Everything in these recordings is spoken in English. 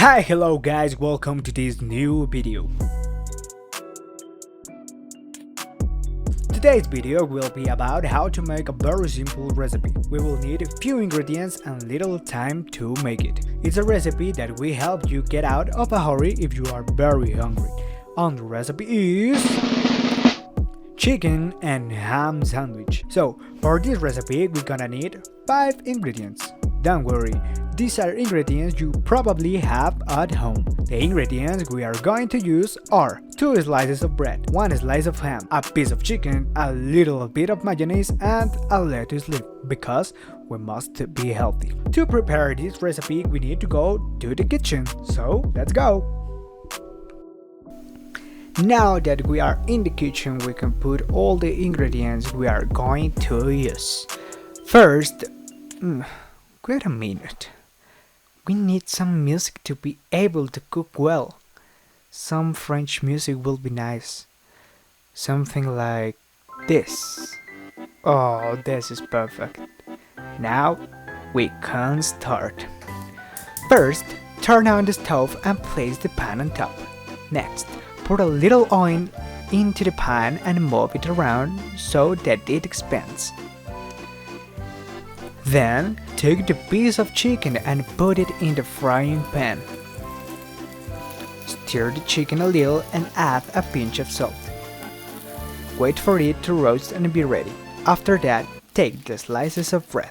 Hi, hello guys, welcome to this new video. Today's video will be about how to make a very simple recipe. We will need a few ingredients and little time to make it. It's a recipe that will help you get out of a hurry if you are very hungry. And the recipe is chicken and ham sandwich. So for this recipe we're gonna need 5 ingredients. Don't worry, these are ingredients you probably have at home. The ingredients we are going to use are 2 slices of bread, 1 slice of ham, a piece of chicken, a little bit of mayonnaise and a lettuce leaf because we must be healthy. To prepare this recipe we need to go to the kitchen, so let's go! Now that we are in the kitchen we can put all the ingredients we are going to use. First, wait a minute. We need some music to be able to cook well. Some French music will be nice. Something like this. Oh, this is perfect. Now we can start. First, turn on the stove and place the pan on top. Next, put a little oil into the pan and move it around so that it expands. Then, take the piece of chicken and put it in the frying pan. Stir the chicken a little and add a pinch of salt. Wait for it to roast and be ready. After that, take the slices of bread.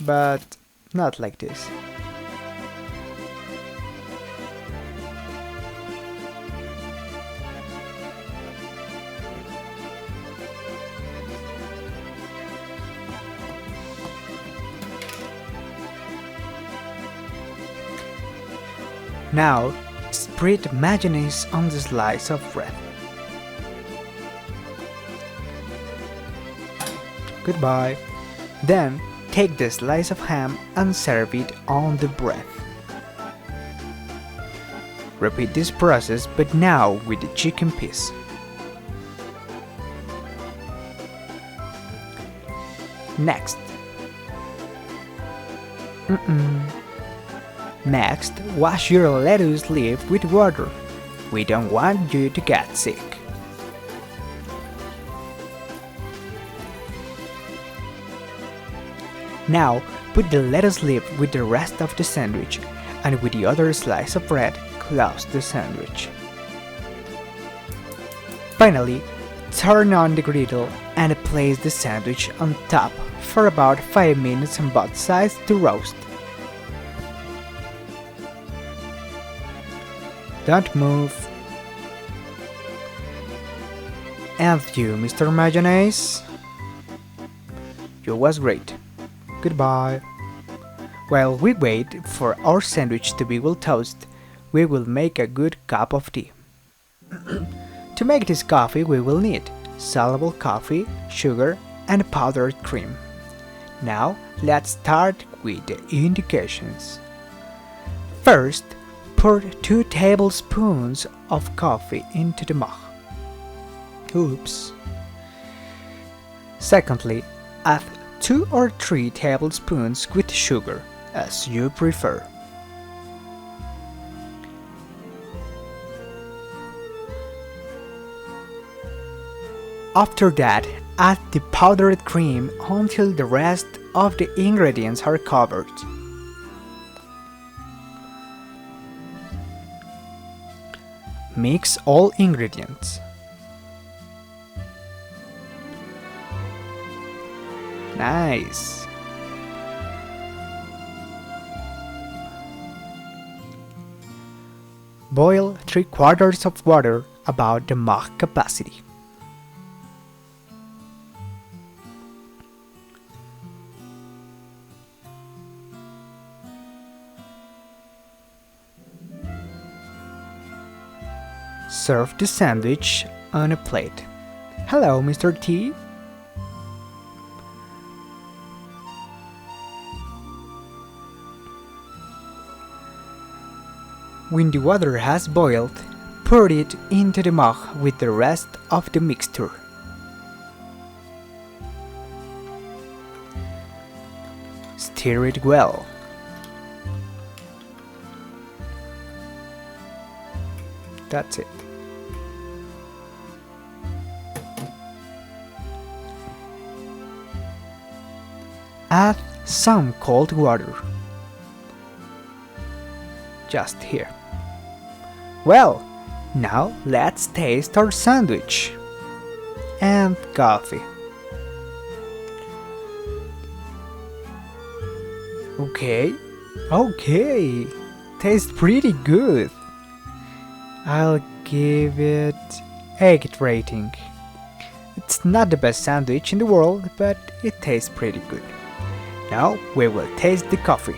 But not like this. Now, spread mayonnaise on the slice of bread. Goodbye. Then, take the slice of ham and serve it on the bread. Repeat this process, but now with the chicken piece. Next. Next, wash your lettuce leaf with water. We don't want you to get sick. Now, put the lettuce leaf with the rest of the sandwich, and with the other slice of bread, close the sandwich. Finally, turn on the griddle and place the sandwich on top for about 5 minutes on both sides to roast. Don't move. And you, Mr. Mayonnaise? You was great. Goodbye. While we wait for our sandwich to be well toasted, we will make a good cup of tea. To make this coffee we will need soluble coffee, sugar and powdered cream. Now let's start with the indications. First, pour 2 tablespoons of coffee into the mug. Oops. Secondly, add 2 or 3 tablespoons with sugar, as you prefer. After that, add the powdered cream until the rest of the ingredients are covered. Mix all ingredients. Nice. Boil 3/4 of water, about the mug capacity. Serve the sandwich on a plate. Hello, Mr. T. When the water has boiled, pour it into the mug with the rest of the mixture. Stir it well. That's it. Add some cold water. Just here. Well, now let's taste our sandwich. And coffee. Okay, tastes pretty good. I'll give it 8 rating. It's not the best sandwich in the world, but it tastes pretty good. Now we will taste the coffee.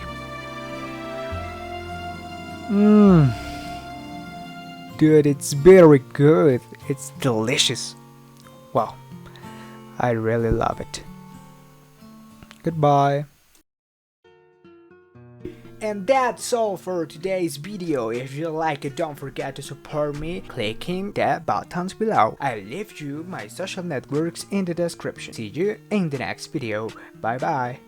Dude, it's very good. It's delicious. Wow, I really love it. Goodbye. And that's all for today's video. If you like it, don't forget to support me clicking the buttons below. I'll leave you my social networks in the description. See you in the next video. Bye bye.